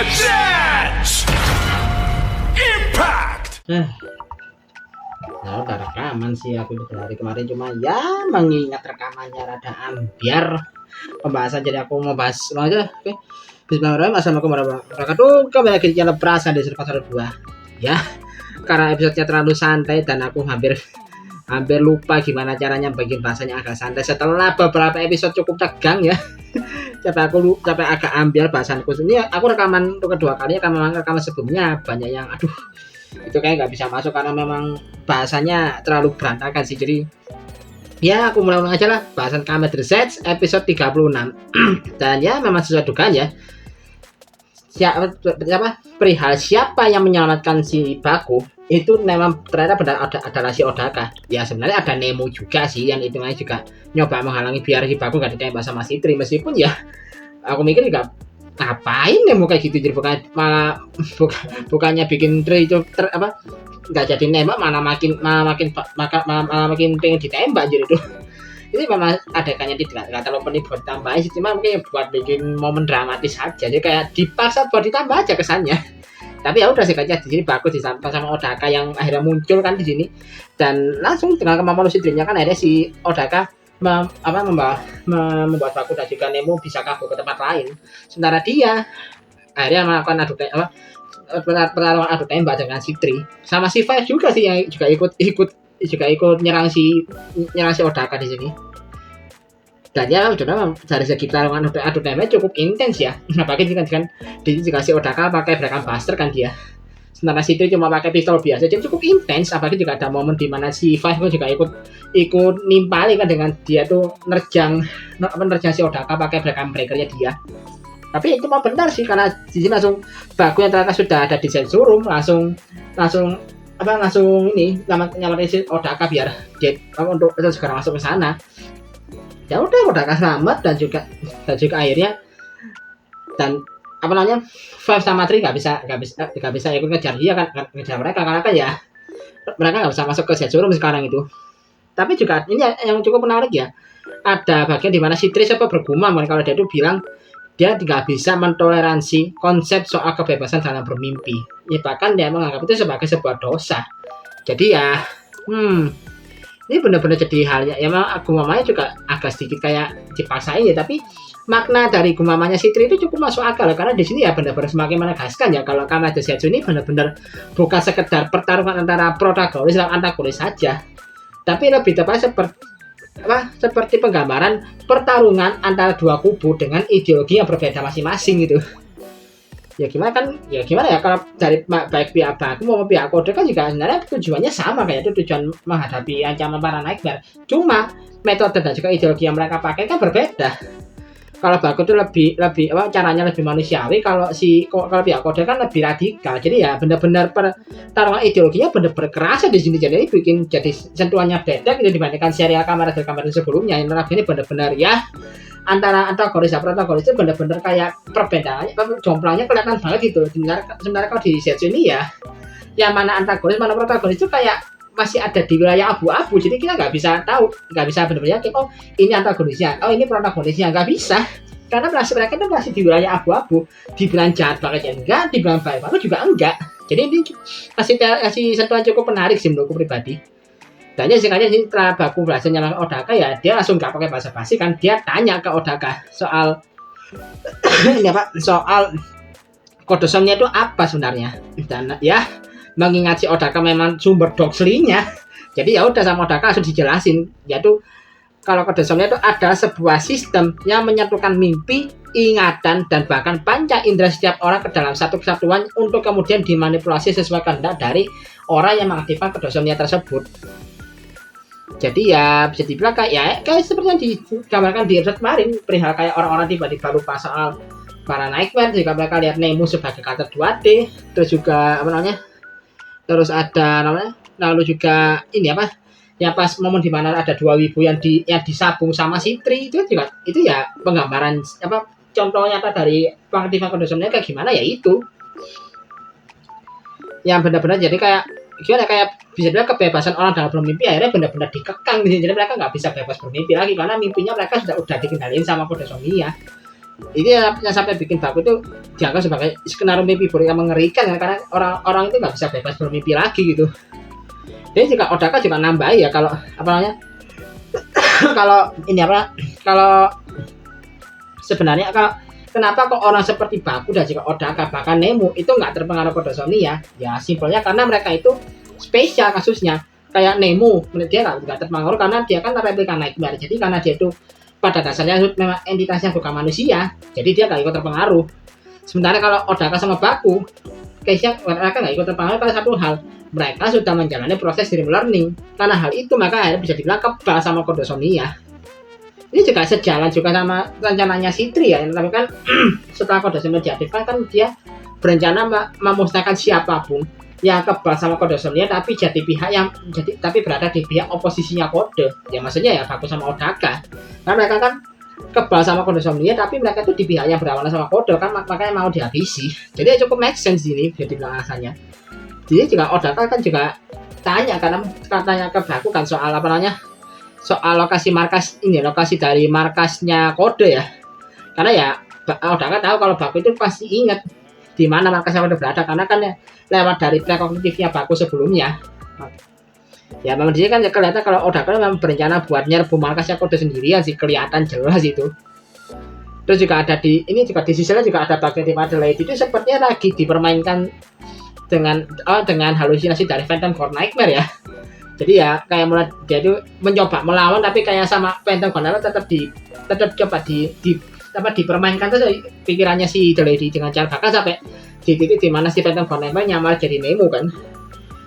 Legends! Impact! Nah, udah rekaman sih aku dari kemarin, cuma ya mengingat rekamannya rada ambiar pembahasan, jadi aku mau bahas aja. Oke. Bismillahirrahmanirrahim. Assalamualaikum warahmatullahi wabarakatuh. Kembali lagi di channel Perasaan di Survivor 2. Ya, karena episode-nya terlalu santai dan aku hampir lupa gimana caranya bikin bahasanya agak santai setelah beberapa episode cukup tegang ya. Sampai agak ambiar bahasanku. Ini aku rekaman untuk kedua kalinya, karena memang rekaman sebelumnya banyak yang itu kayak nggak bisa masuk karena memang bahasanya terlalu berantakan sih. Jadi ya aku mulai aja lah bahasan Kamen Reset episode 36. Dan ya memang sesuai dugaan ya, perihal siapa yang menyelamatkan si Baku itu memang ternyata benar adalah si Odaka. Ya sebenarnya ada Nemo juga sih yang itu juga nyoba menghalangi biar si Baku gak ditembak sama si Tri, meskipun ya aku mikir juga ngapain Nemo kayak gitu, jadi bukannya bikin Tri itu nggak jadi nembak, malah makin pengen ditembak jadi tuh. Ini memang adegannya tidak terlalu penting buat ditambahin sih, cuma mungkin buat bikin momen dramatis aja, jadi kayak dipaksa buat ditambah aja kesannya. Tapi ya udah sih, kayak di sini bagus disampaikan sama Odaka yang akhirnya muncul kan di sini, dan langsung dengan kemampuan Lucidrinya kan akhirnya si Odaka membuat Baku dan juga Nemo bisa kabur ke tempat lain, sementara dia akhirnya melakukan pertarungan adu tembak dengan si Tri sama si Five juga sih, yang juga ikut nyerang si Odaka di sini. Dan ya udah dari segi pertarungan adu tembak cukup intens ya. Apalagi kan jika si Odaka pakai Breakan Buster kan dia, sementara si Tri cuma pakai pistol biasa, jadi cukup intens. Apalagi juga ada momen di mana si Five juga ikut nimpali kan dengan dia tuh nerjang si Odaka pakai Breakan Breakernya dia. Tapi itu mah benar sih, karena di sini langsung Baku yang ternyata sudah ada di Sensor Room langsung ini nyamatin si Odaka biar dia untuk segera masuk ke sana. Ya udah, Odaka selamat dan juga akhirnya Five sama Tri nggak bisa ikut ngejar dia kan, ngejar mereka karena kan ya mereka nggak bisa masuk ke Sensor Room sekarang itu. Tapi juga ini yang cukup menarik ya, ada bagian di mana si Tri bergumam kalau dia itu bilang dia tidak bisa mentoleransi konsep soal kebebasan dalam bermimpi. Ya, bahkan dia menganggap itu sebagai sebuah dosa. Jadi ya, ini benar-benar jadi halnya. Ya memang gumamanya juga agak sedikit kayak dipaksain ya, tapi makna dari gumamanya si Tri itu cukup masuk akal karena di sini ya benar-benar semakin menegaskan ya kalau Kamen Rider ini benar-benar bukan sekedar pertarungan antara protagonis dan antagonis saja, tapi lebih tepat seperti penggambaran pertarungan antara dua kubu dengan ideologi yang berbeda masing-masing gitu. Ya gimana ya, kalau dari baik pihak Baku maupun pihak Kode kan juga sebenarnya tujuannya sama, kayak itu tujuan menghadapi ancaman para nightmare. Cuma metode dan juga ideologi yang mereka pakai kan berbeda. Kalau Baku itu lebih caranya lebih manusiawi, kalau pihak Kode kan lebih radikal. Jadi ya benar-benar pertarungan ideologinya benar-benar kerasa di sini. Jadi bikin jadi sentuhannya beda gitu dibandingkan serial Kamen Rider sebelumnya. Yang ini benar-benar ya antara antagonis dan protagonis itu benar-benar kayak perbedaannya, jomplangnya kelihatan banget gitu. Sebenarnya kalau di Zetsu ini ya, yang mana antagonis mana protagonis itu kayak masih ada di wilayah abu-abu, jadi kita nggak bisa benar-benar yakin ini antagonisnya, ini protagonisnya, nggak bisa, karena mereka itu masih di wilayah abu-abu. Dibilang jahat banget ya enggak, dibilang baik banget juga enggak. Jadi ini kasih sentuhan cukup menarik sih menurutku pribadi. Dan ya singkatnya sih, setelah Baku berhasil nyalakan Odaka ya dia langsung nggak pakai basa-basi kan, dia tanya ke Odaka soal soal kodosomnya itu apa sebenarnya, dan ya mengingat si Odaka memang sumber doxlinya, jadi ya udah sama Odaka langsung dijelasin, yaitu kalau kodosomnya itu ada sebuah sistem yang menyatukan mimpi, ingatan, dan bahkan panca indera setiap orang ke dalam satu kesatuan untuk kemudian dimanipulasi sesuai kehendak dari orang yang mengaktifkan kodosomnya tersebut. Jadi ya bisa dibilang kayak seperti yang digambarkan di episode kemarin, perihal kayak orang-orang tiba-tiba lupa soal para nightmare, jika mereka lihat Nemo sebagai karakter 2D, terus juga terus ada lalu juga ini ya pas momen dimana ada dua wibu yang disabung sama si Tri, itu ya penggambaran contoh nyata dari pengaktifan kodosomnya kayak gimana ya, itu yang benar-benar jadi kayak bisa dibilang kebebasan orang dalam bermimpi akhirnya benar-benar dikekang. Jadi mereka nggak bisa bebas bermimpi lagi karena mimpinya mereka udah dikendaliin sama kodosomia. Ini yang sampai bikin Baku itu dianggap sebagai skenario mimpi buruk yang mengerikan ya, karena orang-orang itu nggak bisa bebas bermimpi lagi gitu. Jadi juga Odaka juga nambah ya kalau apa namanya kalau ini apa kalau sebenarnya kenapa kok orang seperti Baku dan juga Odaka bahkan Nemu itu nggak terpengaruh Kodosonia ya simpelnya karena mereka itu spesial kasusnya. Kayak Nemu dia nggak terpengaruh karena dia kan replika Nightmare, jadi karena dia itu pada dasarnya memang entitasnya bukan manusia, jadi dia nggak ikut terpengaruh. Sementara kalau Odaka sama Baku case-nya mereka nggak ikut terpengaruh karena satu hal, mereka sudah menjalani proses dream learning. Karena hal itu maka akhirnya bisa dibilang kebal sama Kodosonia. Ini juga sejalan juga sama rencananya Sitri ya, tapi kan setelah Kodosonia diaktifkan kan dia berencana memusnahkan siapapun yang kebal sama Kodosonia tapi berada di pihak oposisinya Kode. Ya maksudnya ya Baku sama Odaka. Karena mereka kan kebal sama Kodosonia tapi mereka itu di pihak yang berlawanan sama Kode kan makanya mau dihabisi. Jadi ya cukup make sense ini jadi alasannya. Jadi juga Odaka kan juga tanya karena katanya ke Baku kan soal apa namanya? Soal lokasi dari markasnya Kode ya. Karena ya Odaka tahu kalau Baku itu pasti ingat di mana markasnya Kode berada karena kan ya lewat dari track kognitifnya Baku sebelumnya. Ya memang dia kan kelihatan kalau Odaka memang berencana buat nyerbu markasnya Kode sendirian sih, kelihatan jelas itu. Terus juga ada di sisi lain juga ada bagian di Adelaide itu sepertinya lagi dipermainkan dengan halusinasi dari Phantom Core Nightmare ya. Jadi ya kayak mulai dia itu mencoba melawan tapi kayak sama Phantom Core Nightmare tetap coba dipermainkan terus pikirannya si Adelaide dengan cara bahkan sampai di titik di mana si Phantom Core Nightmare nyamar jadi Nemo kan.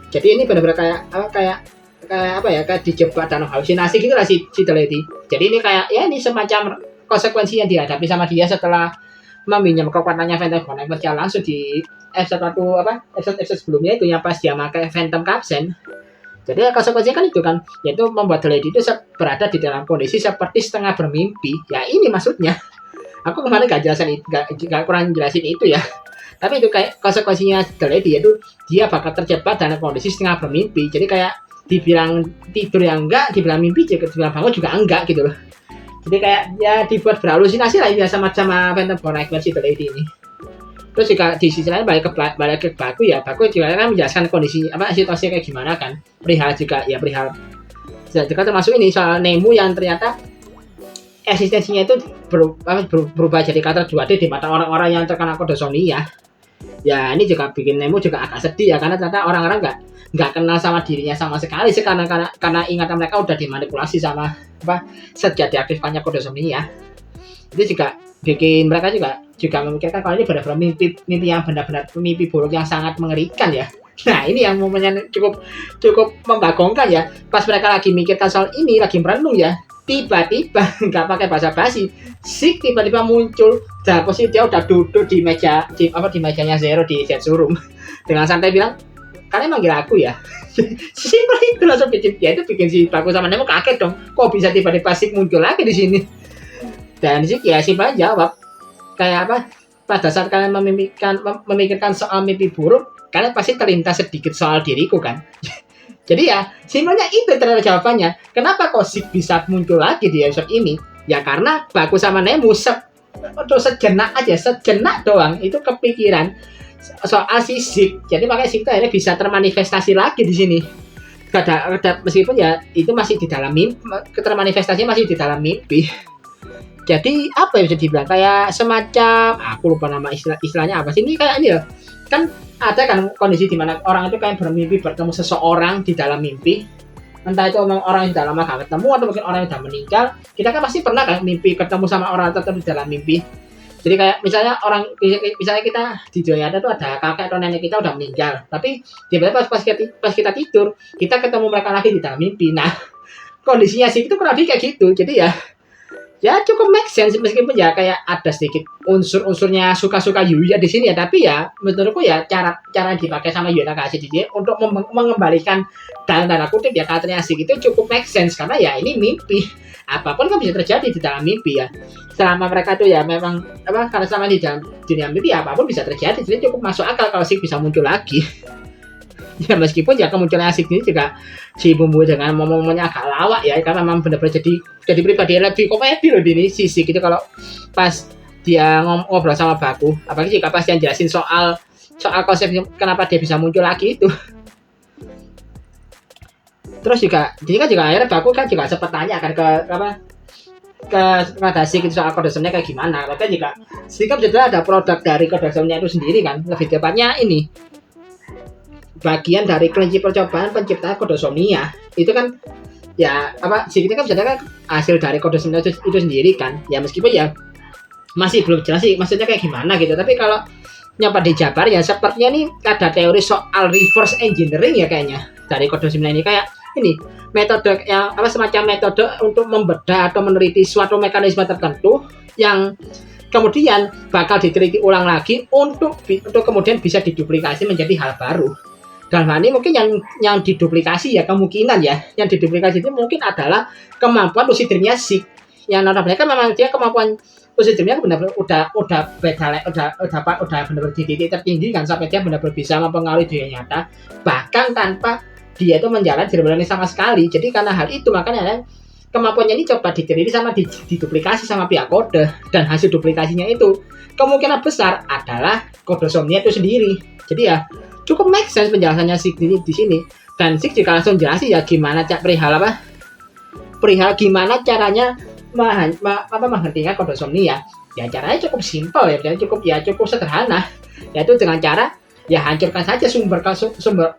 Jadi ini benar-benar kayak dijebak dalam halusinasi gitu lah si Adelaide. Jadi ini kayak ya ini semacam konsekuensi yang dihadapi sama dia setelah meminjam kekuatannya Phantom Core Nightmare langsung di episode sebelumnya itu yang pas dia pakai Phantom Capsen. Jadi konsekuensinya kan itu kan, yaitu membuat Lady itu berada di dalam kondisi seperti setengah bermimpi. Ya ini maksudnya. Aku kemarin gak kurang jelasin itu ya. Tapi itu kayak konsekuensinya Lady yaitu dia bakal terjebak dalam kondisi setengah bermimpi. Jadi kayak dibilang tidur yang enggak, dibilang mimpi, dibilang bangun juga enggak gitu loh. Jadi kayak ya dibuat berhalusinasi lah ya sama Phantom Core Nightmare si Lady ini. Terus juga di sisi lain balik ke Baku ya, Baku juga kan menjelaskan kondisi situasinya kayak gimana kan, perihal juga termasuk ini soal Nemu yang ternyata eksistensinya itu berubah jadi kata 2D di mata orang-orang yang terkena Kodosonia. Ya ini juga bikin Nemu juga agak sedih ya karena ternyata orang-orang nggak kenal sama dirinya sama sekali karena ingatan mereka udah dimanipulasi sama sejak diaktifkannya Kodosonia. Itu juga bikin mereka juga memikirkan kalau ini benar-benar mimpi yang benar-benar mimpi buruk yang sangat mengerikan ya. Nah ini yang momennya cukup membagongkan ya. Pas mereka lagi mikirkan soal ini, lagi merenung ya, tiba-tiba nggak pakai basa-basi, Sik tiba-tiba muncul. Dan posisi dia udah duduk di mejanya Zero di Zetsurum dengan santai bilang, kalian manggil aku ya. Simpel itu langsung bikin si Baku sama Nemo kaget dong. Kok bisa tiba-tiba Sik muncul lagi di sini? Dan Sik ya simpel jawab kayak apa? Pada saat kalian memikirkan soal mimpi buruk, kalian pasti terlintas sedikit soal diriku kan. Jadi ya simpelnya itu ternyata jawabannya. Kenapa kok Sik bisa muncul lagi di episode ini? Ya karena Baku sama Nemu sejenak doang itu kepikiran soal si Sik. Jadi makanya Sik itu akhirnya bisa termanifestasi lagi di sini. Meskipun ya itu masih di dalam mimpi, termanifestasinya masih di dalam mimpi. Jadi apa yang bisa dibilang kayak semacam aku lupa nama istilahnya apa sih ini kayak ini ya kan ada kan kondisi di mana orang itu kayak bermimpi bertemu seseorang di dalam mimpi, entah itu orang yang sudah lama gak ketemu atau mungkin orang yang sudah meninggal. Kita kan pasti pernah kan mimpi ketemu sama orang tertentu di dalam mimpi. Jadi kayak misalnya kita di dunia nyata tuh ada kakek atau nenek kita udah meninggal, tapi tiba-tiba pas kita tidur kita ketemu mereka lagi di dalam mimpi. Nah kondisinya sih itu kurang lebih kayak gitu. Jadi ya cukup make sense meskipun ya kayak ada sedikit unsur-unsurnya suka-suka Yuya di sini ya, tapi ya menurutku ya cara yang dipakai sama Yuya Takahashi di sini untuk mengembalikan dalam tanda kutip ya karakternya Sik itu cukup make sense karena ya ini mimpi, apapun kan bisa terjadi di dalam mimpi ya, selama mereka tuh ya memang karena selama di dalam dunia mimpi ya, apapun bisa terjadi, jadi cukup masuk akal kalau Sik bisa muncul lagi. Ya meskipun ya kemunculan Sik ini juga si bumbu dengan momennya agak lawak ya karena memang benar-benar jadi pribadi lebih komedi loh ini si Sik itu kalau pas dia ngobrol sama Baku, apalagi jika pas dia jelasin soal konsep kenapa dia bisa muncul lagi itu. Terus juga jadi kan juga akhirnya Baku kan juga sempat tanya kan ke Sik itu soal kodosomnya kayak gimana. Bahkan juga Sik kan juga ada produk dari kodosomnya itu sendiri kan, lebih tepatnya ini bagian dari kelinci percobaan penciptaan kodosomnia itu kan ya Sik itu kan sebenarnya kan hasil dari kodosomnia itu sendiri kan, ya meskipun ya masih belum jelas sih maksudnya kayak gimana gitu. Tapi kalau nyoba dijabar ya sepertinya nih ada teori soal reverse engineering ya kayaknya dari kodosomnia ini, kayak ini metode yang semacam metode untuk membedah atau meneliti suatu mekanisme tertentu yang kemudian bakal diteliti ulang lagi untuk kemudian bisa diduplikasi menjadi hal baru. Dalam hal ini mungkin yang diduplikasi ya kemungkinan ya yang diduplikasi itu mungkin adalah kemampuan lucid dreamnya Sik, yang notabene kan memang dia kemampuan lucid dreamnya benar-benar udah benar-benar di titik tertinggi kan, sampai dia benar-benar bisa mempengaruhi dunia nyata bahkan tanpa dia itu menjalani cerebralnya sama sekali. Jadi karena hal itu makanya kemampuannya ini coba diteliti sama diduplikasi sama pihak kode, dan hasil duplikasinya itu kemungkinan besar adalah kodosomnia itu sendiri. Jadi ya cukup make sense penjelasannya Sik di sini, dan Sik juga langsung jelasin ya gimana perihal gimana caranya menghentikan kodosomnia. Ya caranya cukup simpel ya, cukup sederhana, yaitu dengan cara ya hancurkan saja sumber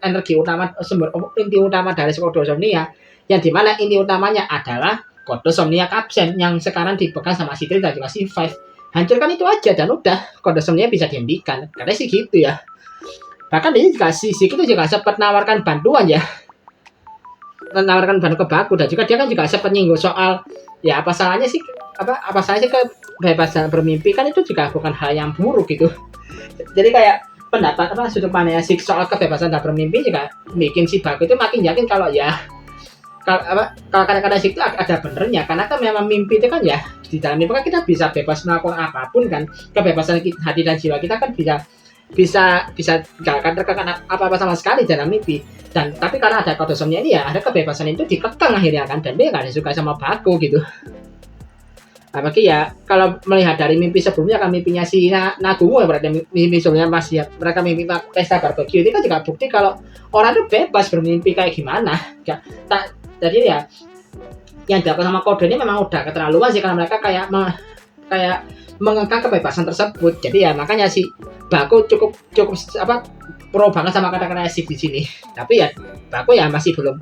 energi utama, sumber inti utama dari kodosomnia, yang dimana inti utamanya adalah kodosomnia kapsen yang sekarang dipegang sama si 3 dan juga si 5. Hancurkan itu aja dan udah kodosomnia bisa dihentikan, karena sih gitu ya. Bahkan dia juga si Sik itu juga sempat nawarkan bantuan ke Baku, dan juga dia kan juga sempat nyinggung soal ya apa salahnya sih kebebasan bermimpi, kan itu juga bukan hal yang buruk gitu. Jadi kayak pendapat sudut pandang Sik soal kebebasan dalam bermimpi juga bikin si Baku itu makin yakin kalau kadang-kadang Sik itu ada benernya, karena kan memang mimpi itu kan ya di dalam mimpi kan kita bisa bebas melakukan apapun kan, kebebasan hati dan jiwa kita kan bisa nggak akan terkekang apa-apa sama sekali dalam mimpi. Dan tapi karena ada kodosomnia ini ya ada kebebasan itu dikekang akhirnya kan, dan dia nggak suka sama Baku gitu. Apalagi ya kalau melihat dari mimpi sebelumnya kan, mimpinya si Nagumo ya, berarti mimpi sebelumnya Mas ya, mereka mimpi pesta barbecue ini kan juga bukti kalau orang itu bebas bermimpi kayak gimana. Jadi ya yang dilakukan sama kode ini memang udah keterlaluan sih, karena mereka kayak mengekang kebebasan tersebut. Jadi ya makanya si Baku cukup pro banget sama kata-kata Sik di sini. Tapi ya Baku ya masih belum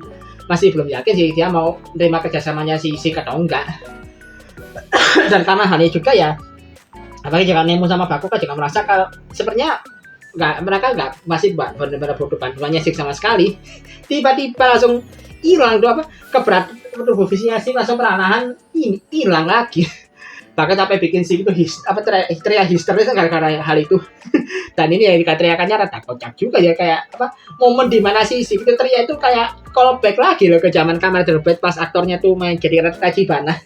yakin sih dia mau terima kerjasamanya si Sik atau enggak. Dan karena hal ini juga ya, apalagi jika Nemo sama Baku kan juga merasa kalau sebenarnya mereka masih benar-benar butuh bantuannya Sik sama sekali. Tiba-tiba langsung hilang tubuh fisiknya Sik langsung perlahan hilang lagi. Bahkan sampai bikin Sik itu teriak histeris gara-gara hal itu. Dan ini ya teriakannya rada kocak juga ya, kayak momen dimana si Sik itu teriak itu kayak callback lagi loh ke zaman Kamen Rider Blade pas aktornya tuh main jadi Tachibana.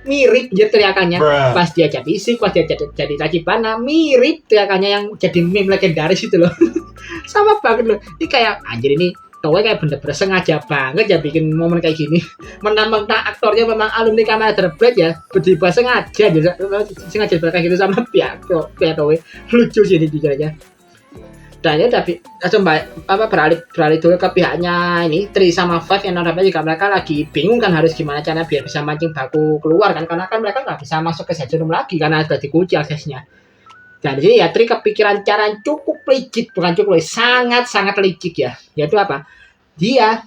Mirip jadi teriakannya pas dia jadi Sik, pas dia jadi Tachibana, mirip teriakannya yang jadi meme legendaris itu loh. Sama banget loh. Ini kayak anjir, ini Toei kayak bener-bener sengaja banget ya bikin momen kayak gini. Mentang-mentang aktornya memang alumni Kamen Rider Blade ya, bertiba sengaja kayak gitu sama pihak Toei. Lucu sih ini jujur aja. Dan ya langsung beralih dulu ke pihaknya ini 3 sama 5, yang notabene juga mereka lagi bingung kan harus gimana caranya biar bisa mancing Baku keluar kan, karena kan mereka nggak bisa masuk ke Sensei Room lagi karena sudah dikunci aksesnya. Dan jadi ya Tri kepikiran cara yang cukup licik, sangat licik ya, yaitu dia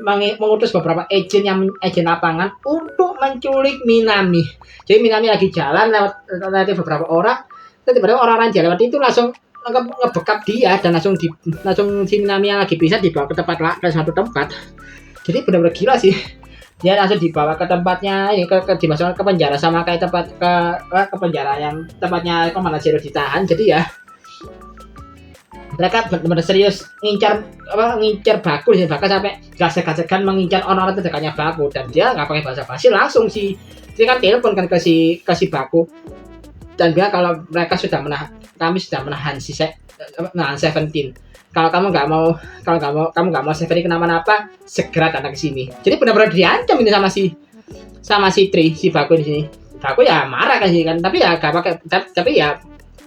mengutus beberapa agen lapangan untuk menculik Minami. Jadi Minami lagi jalan lewat beberapa orang, dan tiba-tiba orang-orang yang lewat itu langsung ngebekap dia, dan langsung si Minami yang lagi bisa dibawa ke suatu tempat. Jadi benar-benar gila sih. Dia langsung dibawa ke tempatnya, dimasukkan ke penjara sama kayak ke penjara yang tempatnya Komando Zero ditahan. Jadi ya mereka benar-benar serius ngincar Baku sih, bahkan sampai gasek-gasekan mengincar orang-orang terdekatnya Baku. Dan dia nggak pakai bahasa basi, langsung dia kan telepon kan ke si Baku dan bilang kalau kami sudah menahan Seventeen. Kalau kamu nggak mau Seventeen kenapa-napa, segera datang ke sini. Jadi benar-benar diancam ini sama si Tri, si Baku di sini. Baku ya marah kan sih kan, tapi ya gak pakai, tapi ya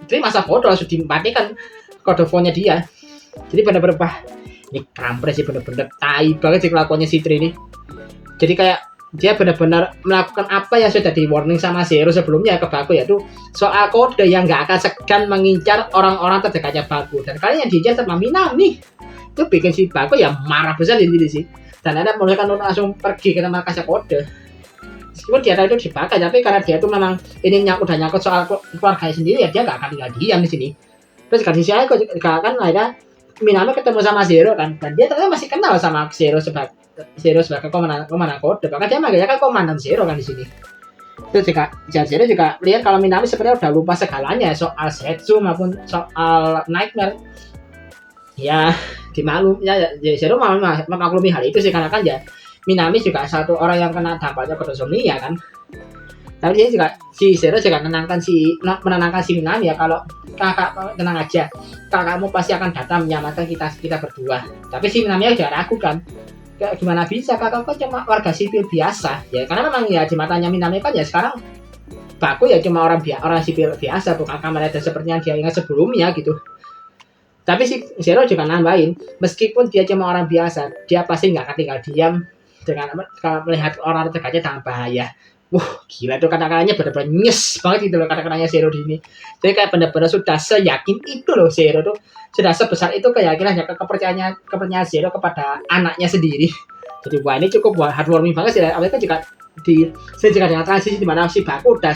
Tri masa bodoh langsung dimatikan kode phone-nya dia. Jadi bener-bener ini kampret sih, bener-bener tai banget sih kelakuannya si Tri ini. Jadi kayak dia benar-benar melakukan apa yang sudah di warning sama Zero sebelumnya ke Baku, yaitu soal kode yang nggak akan segan mengincar orang-orang terdekatnya Baku, dan kali yang diincar sama Minami itu bikin si Baku ya marah besar di sini sih, dan ada mereka langsung pergi ke tempat kasih kode. Meskipun dia tahu itu dipakai, tapi karena dia tuh memang ini udah nyangkut soal keluarganya sendiri, ya dia nggak akan tinggal diam di sini. Terus kan sisi aku kan akhirnya Minami ketemu sama Zero kan, dan dia ternyata masih kenal sama Zero sebagai komandan kode, bahkan dia manggilnya kan komandan Zero kan di sini. Terus juga Zero juga lihat kalau Minami sebenarnya udah lupa segalanya soal Setsu maupun soal Nightmare. Ya dimaklum ya, Zero memaklumi hal itu sih, karena kan ya Minami juga satu orang yang kena dampaknya kodosomnia kan. Tapi dia juga si Zero juga menenangkan si Minami ya, kalau kakak tenang aja, kakakmu pasti akan datang menyelamatkan kita berdua. Tapi si Minami juga ragu kan, gimana bisa, kakak kan cuma warga sipil biasa ya, karena memang ya di matanya Minami kan ya sekarang Baku ya cuma orang sipil biasa, bukan Kamen Rider seperti yang dia ingat sebelumnya gitu. Tapi si Zero juga nambahin, meskipun dia cuma orang biasa, dia pasti nggak akan tinggal diam dengan melihat orang terdekatnya dalam bahaya. Wah, gila tuh kata-katanya benar-benar nyes banget gitu loh kata-katanya Zero di sini. Jadi kayak benar-benar sudah seyakin itu loh Zero tuh, sudah sebesar itu keyakinannya, kepercayaan Zero kepada anaknya sendiri. Jadi wah, ini cukup heartwarming banget sih. Apalagi juga juga dengan transisi di mana si Baku udah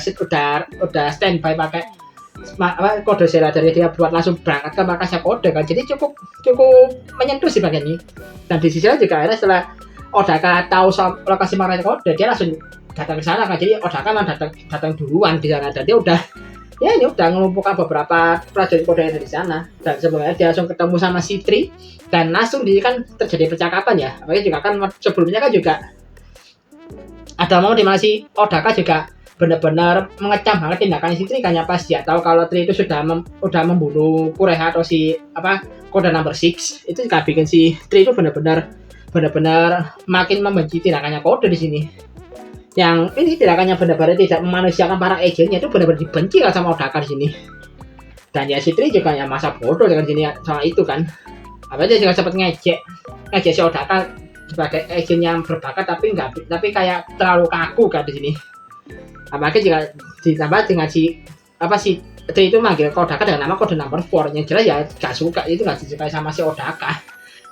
standby pakai kode Zero dari dia buat langsung berangkat ke markasnya kode kan. Jadi cukup menyentuh sih bagian ini. Dan di sisi lain juga akhirnya setelah Odaka tahu soal lokasi markasnya kode, dia langsung datang ke sana kan. Jadi Odaka kan datang duluan di sana, dan dia udah ngelumpuhkan beberapa prajurit kode yang ada di sana. Dan sebelumnya dia langsung ketemu sama si Tri, dan langsung kan terjadi percakapan ya. Apalagi juga kan sebelumnya kan juga ada momen di mana si Odaka juga benar-benar mengecam banget tindakan si Tri kan, ya pas dia tahu kalau Tri itu sudah membunuh Kureha atau si kode number 6. Itu juga bikin si Tri itu benar-benar makin membenci tindakannya kode di sini. Yang ini tindakannya benar-benar tidak memanusiakan para agentnya, itu benar-benar dibenci kan sama Odaka di sini. Dan ya si Tri juga ya masa bodoh dengan sini soal itu kan. Apa dia juga sempat ngejek si Odaka sebagai agent yang berbakat, tapi kayak terlalu kaku kan di sini. Apalagi juga ditambah dengan si Tri itu manggil Odaka dengan nama kode number 4, yang jelas ya gak suka, itu gak disukai sama si Odaka.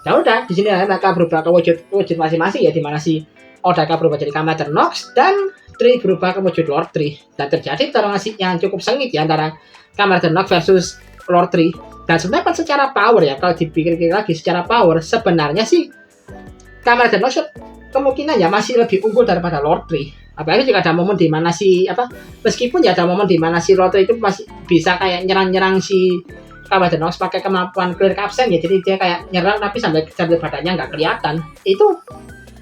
Ya udah, di sini mereka berubah ke wujud masing-masing ya, di mana si Odaka berubah jadi Kamen Rider Nox dan Tri berubah ke wujud Lord Tri, dan terjadi pertarungan yang cukup sengit ya antara Kamen Rider Nox versus Lord Tri. Dan sebenarnya secara power ya, kalau dipikir-pikir lagi secara power, sebenarnya sih Kamen Rider Nox kemungkinan ya masih lebih unggul daripada Lord Tri. Apalagi juga ada momen di mana meskipun ya ada momen di mana si Lord Tri itu masih bisa kayak nyerang si Kamen Rider Nox pakai kemampuan clear capsen ya, jadi dia kayak nyerang tapi sambil badannya nggak kelihatan. Itu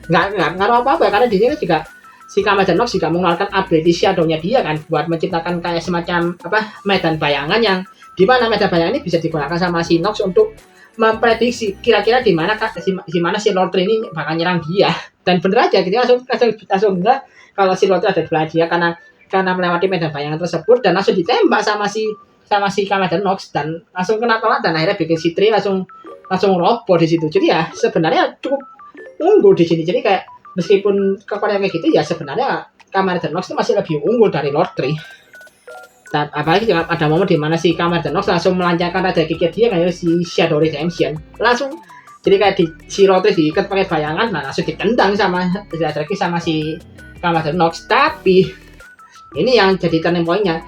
nggak ngaruh apa-apa, karena di sini juga si Kamen Rider Nox juga mengeluarkan ability shadow-nya dia kan, buat menciptakan kayak semacam medan bayangan, yang di mana medan bayangan ini bisa digunakan sama si Nox untuk memprediksi kira-kira di mana si Lord Tri ini bakal nyerang dia. Dan bener aja gitu, langsung enggak kalau si Lord Tri ada di belakang dia karena melewati medan bayangan tersebut, dan langsung ditembak sama si Kamen Rider Nox, dan langsung kena tolak, dan akhirnya bikin si Tri langsung roboh di situ. Jadi ya sebenarnya cukup unggul di sini. Jadi kayak meskipun kekuatan kayak gitu ya, sebenarnya Kamen Rider Nox itu masih lebih unggul dari Lord Tri. Dan apalagi juga ada momen di mana si Kamen Rider Nox langsung melancarkan Rider Kick dia kayak si Shadow Redemption. Langsung jadi kayak si Lord Tri diikat pakai bayangan, nah langsung ditendang sama Rider Kick sama si Kamen Rider Nox. Tapi ini yang jadi turning point-nya,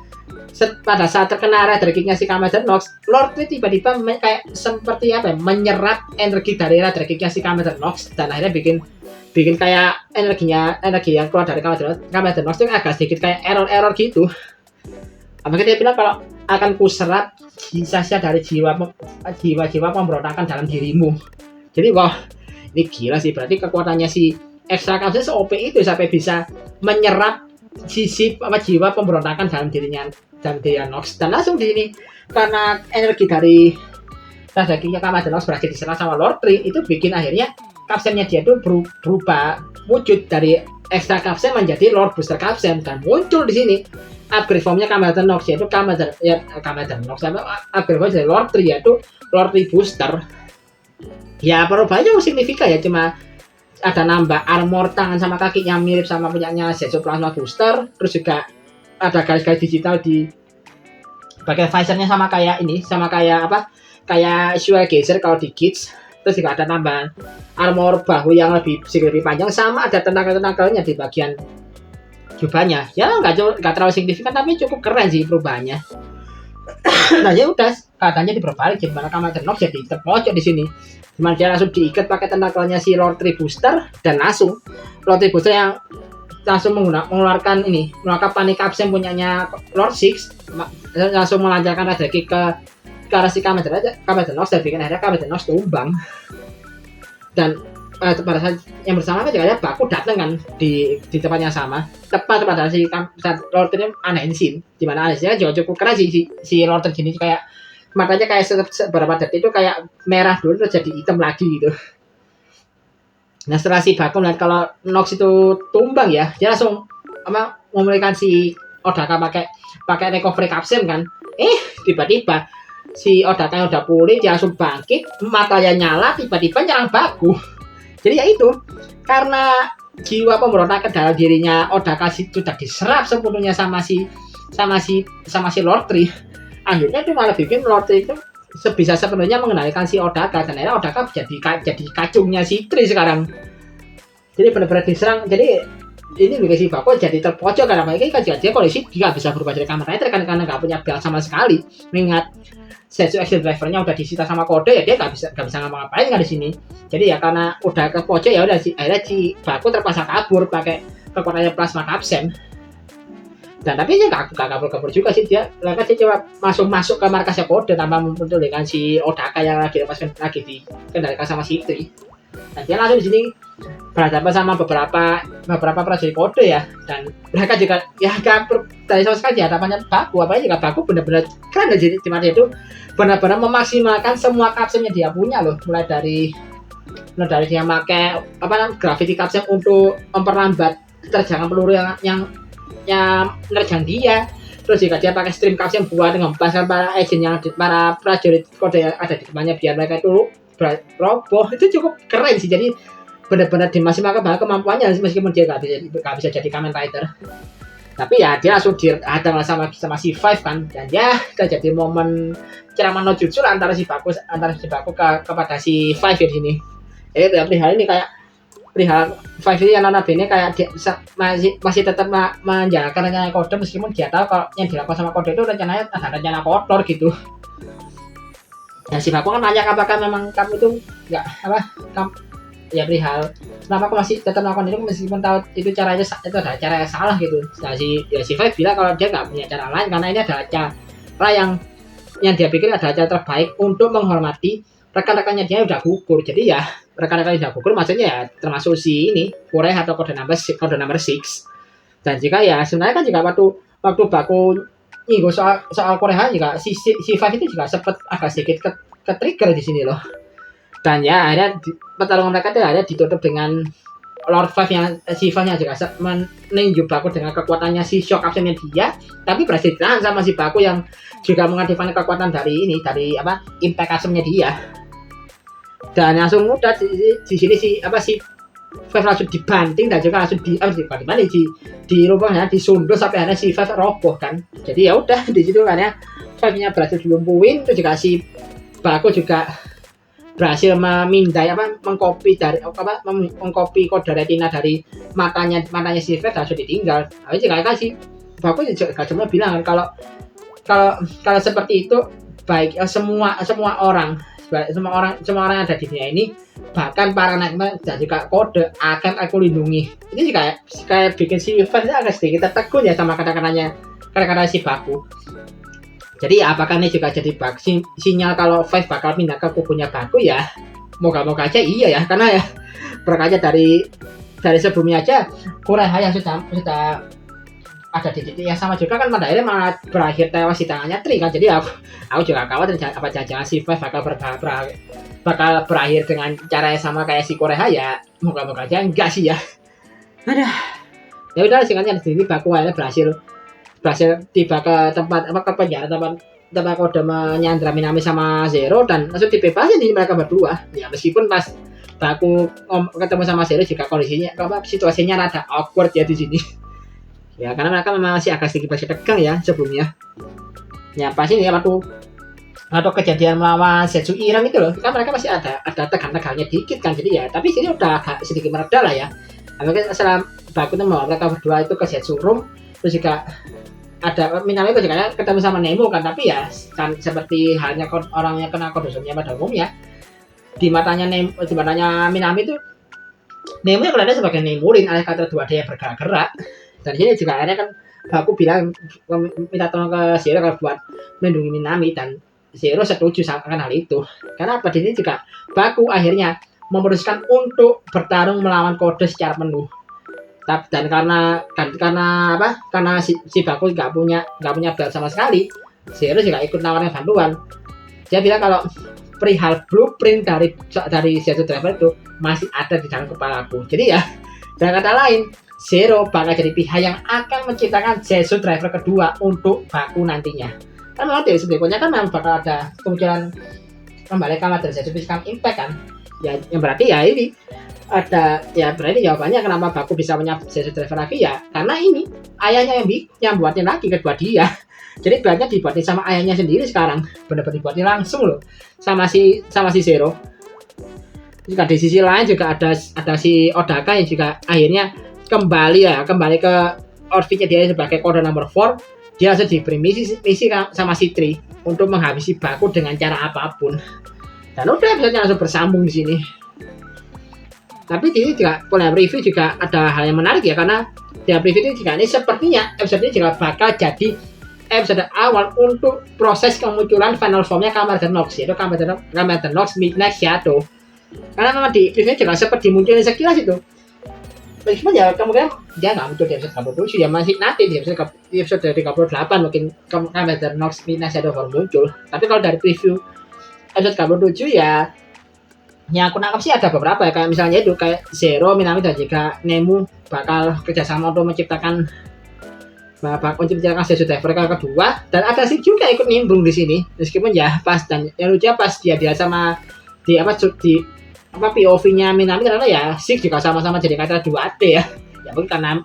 pada saat terkena Rider Kick-nya si Kamen Rider Nox, Lord Tri tiba-tiba kayak seperti menyerap energi dari Rider Kick-nya si Kamen Rider Nox, dan akhirnya bikin kayak energi yang keluar dari Kamen Rider Nox itu agak sedikit kayak error gitu. Apakah dia bilang kalau akan kuserap sisa-sisa dari jiwa pemberontakan dalam dirimu. Jadi wah, ini gila sih, berarti kekuatannya si Extra Capsule se-OP itu sampai bisa menyerap jiwa pemberontakan dalam dirinya Nox. Dan langsung di sini karena energi dari rezekinya Kamen Rider berhasil diserang sama Lord Tree, itu bikin akhirnya kapsennya dia tuh berubah wujud dari extra kapsen menjadi Lord Booster kapsen, dan muncul di sini upgrade formnya Kamen Rider Nox, yaitu Kamen Rider Nox sama upgrade form dari Lord Tree, yaitu Lord Tree Booster. Ya perubahannya signifikan ya, cuma ada nambah armor tangan sama kaki yang mirip sama punyanya Zetsu Plasma Booster, terus juga ada garis-garis digital di bagian visornya sama kayak ini, sama kayak apa, kayak Shuel Geyser kalau di Kids. Terus juga ada tambahan armor bahu yang lebih panjang, sama ada tenaga-tenaganya di bagian jubahnya. Ya nggak terlalu signifikan tapi cukup keren sih perubahannya. Nah ya udah, keadaannya diperbalik, gimana Kamen Rider Nox jadi terpojok di sini. Cuman dia langsung diikat pakai tenagalnya si Lord Tree Booster, dan langsung Lord Tree Booster yang langsung mengeluarkan panik kapsen punyanya Lord Six, langsung melancarkan rezeki ke arah si Kamen Rider Nox, dan bikin akhirnya Kamen Rider Nox tumbang. Dan pada saat yang bersamaan juga ada Baku datang kan di tempatnya sama, tepat pada si Lord Tree Anensin, dimana Anensin juga cukup keren si Lord Tree ini, kayak matanya kayak beberapa detik itu kayak merah dulu terus jadi hitam lagi gitu. Nah setelah si Baku melihat kalau Nox itu tumbang ya, dia langsung memulihkan si Odaka pakai recovery kapsen kan. Tiba-tiba si Odaka yang udah pulih dia langsung bangkit, matanya nyala, tiba-tiba nyerang Baku. Jadi ya itu, karena jiwa pemberontak ke dalam dirinya Odaka sudah diserap sepenuhnya sama si Lord Tree. Akhirnya itu malah bikin Lord Tree itu sebisa sepenuhnya mengendalikan si Odaka, dan akhirnya Odaka jadi kacungnya si Tree sekarang. Jadi benar-benar diserang. Jadi ini bikin si Baku jadi terpojok, karena ini kan dia kondisi dia bisa berubah jadi Kamen Rider kan, karena nggak punya belt sama sekali. Mengingat Zetsu Action Drivernya udah disita sama Kode, ya dia nggak bisa ngapa-ngapain kan di sini. Jadi ya karena udah ke pojok, ya udah akhirnya si Baku terpaksa kabur pakai kekuatannya Plasma Kapsen. Dan tapi dia nggak kabur juga sih, dia coba masuk ke markasnya Kode tanpa memperdulikan si Odaka yang lagi dikendalikan sama si Tree. Dan dia langsung di sini berhadapan sama beberapa prajurit Kode ya, dan mereka juga ya dari sama sekali di hadapannya Baku, apalagi juga Baku benar-benar keren di mana dia itu benar-benar memaksimalkan semua kapsen yang dia punya loh, mulai dari dia pakai gravity kapsen untuk memperlambat terjangan peluru yang menerjang dia. Terus juga dia pakai stream kapsen buat ngempaskan para prajurit Kode yang ada di depannya biar mereka itu roboh. Itu cukup keren sih, jadi benar-benar dimaksimalkan bahwa kemampuannya meskipun dia nggak bisa jadi Kamen Rider. Tapi ya dia langsung dihadang sama si Five kan, dan ya jadi momen ceramah no jutsu antara si Baku kepada si Five di sini. Perihal ini kayak perihal Five ini yang notabene kayak dia masih tetap menjalankan rencana Kode, meskipun dia tahu kalau yang dilakukan sama Kode itu rencananya ada rencana kotor gitu. Dan si Baku kan nanya apakah memang kamu itu nggak ya perihal kenapa aku masih tetap melakukan itu meskipun tahu itu caranya itu adalah cara yang salah gitu. Nah si Five bilang kalau dia nggak punya cara lain, karena ini adalah cara yang dia pikir adalah cara terbaik untuk menghormati rekan-rekannya dia udah gugur. Jadi ya rekan-rekan udah gugur maksudnya ya termasuk si ini Kureh atau kode number 6. Dan jika ya sebenarnya kan juga waktu Baku nyinggung soal Korea juga si Five itu juga sempat agak sedikit ke trigger di sini loh. Dan ya akhirnya pertarungan mereka itu akhirnya ditutup dengan Lord Five yang si Five nya juga meninju Baku dengan kekuatannya si shock captionnya dia, tapi berhasil ditahan sama si Baku yang juga mengaktifkan kekuatan dari impact captionnya dia. Dan langsung mudah di sini si Five langsung dibanting dan juga langsung dirubahnya disunduh sampai akhirnya si Five roboh kan. Jadi ya udah di situ kan ya Five nya berhasil dilumpuhin, terus juga si Baku juga berhasil memindai mengcopy kode retina dari matanya si Five, langsung ditinggal. Tapi juga kan si Baku juga cuma bilang kan kalau seperti itu baik semua orang yang ada di dunia ini, bahkan para Nightmare dan juga Kode akan aku lindungi. Ini juga kayak bikin si Five agak sedikit tertegun ya sama kata-kata si Baku. Jadi apakah ini juga jadi sinyal kalau Five bakal pindah ke kubunya Baku ya? Moga-moga aja iya ya, karena ya berkaca dari sebelumnya aja Kureha yang sudah ada di titik yang sama juga kan, pada akhirnya malah berakhir tewas di tangannya Tri kan. Jadi aku juga khawatir apa jangan si Five bakal berakhir dengan cara yang sama kayak si Korea ya. Moga-moga aja enggak sih ya. Aduh. Ya udah singkatnya di sini Baku akhirnya berhasil tiba ke tempat ke penjara tempat kode menyandra Minami sama Zero dan langsung dibebasin di mereka berdua. Ya meskipun pas Baku ketemu sama Zero juga kondisinya situasinya rada awkward ya di sini. Ya karena mereka memang masih agak sedikit masih tegang ya sebelumnya. Ya pasti ya waktu kejadian melawan Zetsu Iran itu loh, kan mereka masih ada tegang-tegangnya dikit kan, jadi ya tapi sini udah agak sedikit mereda lah ya. Mungkin setelah Baku itu membawa mereka berdua itu ke Zetsu Room, terus juga ada Minami itu juga ketemu sama Nemo kan, tapi ya kan seperti halnya orang yang kena kodosomnya pada umumnya, di matanya Minami itu Nemo yang kelihatan sebagai Nemurin alias kata 2D yang bergerak-gerak. Dan di sini juga akhirnya kan Baku bilang minta tolong ke Zero kalau buat melindungi Minami dan Zero setuju akan hal itu. Karena pada ini juga Baku akhirnya memutuskan untuk bertarung melawan kode secara penuh. Dan karena si Baku nggak punya belt sama sekali, Zero juga ikut nawarin bantuan. Dia bilang kalau perihal blueprint dari Zetsu Driver itu masih ada di dalam kepalaku. Jadi ya, dengan kata lain, Zero bakal jadi pihak yang akan menciptakan Zetsu Driver kedua untuk Baku nantinya. Kan memang dari sebelumnya kan memang bakal ada kemungkinan kembali kamar dari Zetsu Physical Impact kan. Ya, yang berarti ya ini ada ya berarti jawabannya kenapa Baku bisa punya Zetsu Driver lagi ya karena ini ayahnya yang buatin lagi kedua dia. Jadi belanja dibuatin sama ayahnya sendiri sekarang, benar-benar dibuatin langsung loh sama si Zero. Juga di sisi lain juga ada si Odaka yang juga akhirnya kembali ke outfitnya dia sebagai kode nomor 4. Dia langsung diberi misi sama si Tri untuk menghabisi Baku dengan cara apapun. Dan udah episode langsung bersambung di sini. Tapi di sini juga Polem Review juga ada hal yang menarik ya, karena di preview ini juga ini sepertinya episode ini juga bakal jadi episode awal untuk proses kemunculan final formnya Kamen Nox, yaitu Kamen Nox Midnight Shadow. Karena memang di preview juga seperti munculnya sekilas itu. Meskipun ya kemungkinan dia nggak muncul di episode 37 ya, masih nanti di episode 38 mungkin Kamen Nox Midnight Shadow baru muncul. Tapi kalau dari preview episode 37 ya yang aku nangkap sih ada beberapa ya, kayak misalnya itu kayak Zero, Minami dan juga Nemu bakal kerjasama untuk menciptakan Zetsu Driver kedua, dan ada sih juga ikut nimbrung di sini meskipun ya pas dan yang lucu pas dia sama di POV-nya Minami karena ya Six juga sama-sama jadi kata 2D ya mungkin karena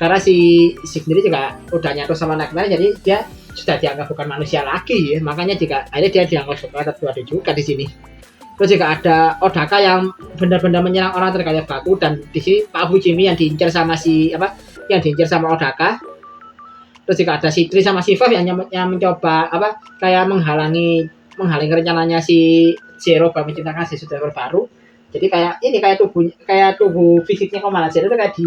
karena si Six sendiri juga udah nyatu sama Nightmare, jadi dia sudah dianggap bukan manusia lagi ya, makanya juga akhirnya dia dianggap kata 2D juga di sini. Terus juga ada Odaka yang benar-benar menyerang orang terkait Baku, dan di sini Pak Fujimi yang diincar sama Odaka. Terus juga ada si Tri sama si Five yang mencoba kayak menghalangi rencananya si Zero buat menciptakan Zetsu Driver baru. Jadi kayak tubuh fisiknya Komanda Zero itu kayak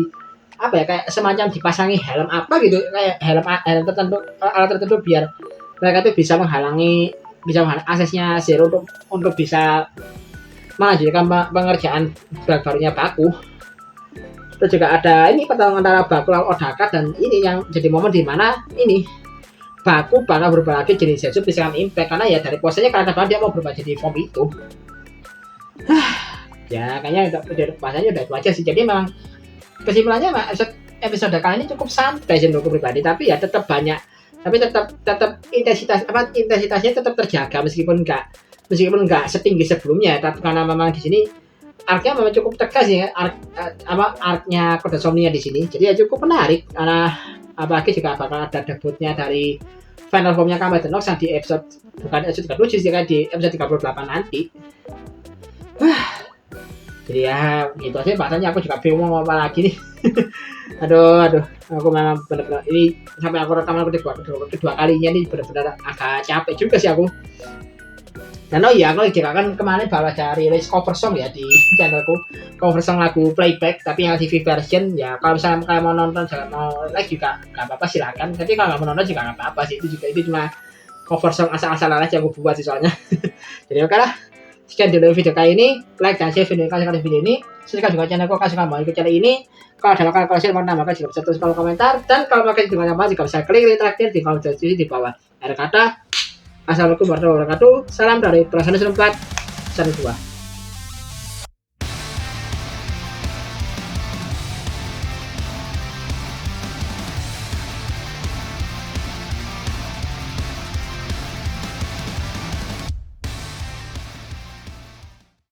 kayak semacam dipasangi helm gitu, kayak helm tertentu, alat tertentu biar mereka tuh bisa menghalangi aksesnya Zero untuk bisa melanjutkan pengerjaan barunya Baku. Terus juga ada ini pertarungan antara Baku lawan Odaka, dan ini yang jadi momen di mana ini Baku bakal berubah lagi jadi Zetsu Physical Impact, karena ya dari posenya karena dia mau berubah jadi form itu. Ya kayaknya bahasanya udah itu aja sih. Jadi memang kesimpulannya episode kali ini cukup santai sih menurutku pribadi, tapi ya tetap intensitasnya tetap terjaga meskipun nggak setinggi sebelumnya. Tapi karena memang di sini arc-nya memang cukup tegas ya, arc-nya Kode Somnia di sini. Jadi ya cukup menarik karena apalagi juga bakal ada debutnya dari final formnya Kamen Nox yang di bukan episode 37 sih, kan di episode 38 nanti. Jadi ya gitu aja bahasanya, aku juga bingung mau apa lagi nih. aduh aku memang benar-benar ini sampai aku rekaman kedua kalinya nih benar-benar agak capek juga sih aku. Dan aku juga kan kemarin bawa cari rilis cover song ya di channelku, cover song lagu Playback tapi yang TV version ya. Kalau misalnya kalian mau nonton jangan mau like juga nggak apa-apa, silakan. Tapi kalau nggak mau nonton juga nggak apa-apa sih, itu cuma cover song asal-asalan aja aku buat sih soalnya. Jadi oke lah, Sekian dulu video kali ini. Like dan share video ini. Subscribe juga channelku kalau suka mau ikut channel ini. Kalau ada makanan share mau nambahkan juga bisa tulis kolom komentar. Dan kalau makan dengan apa juga bisa klik link terakhir di kolom deskripsi di bawah. Akhir kata, assalamualaikum warahmatullahi wabarakatuh. Salam dari Pelaksana 4 1 2.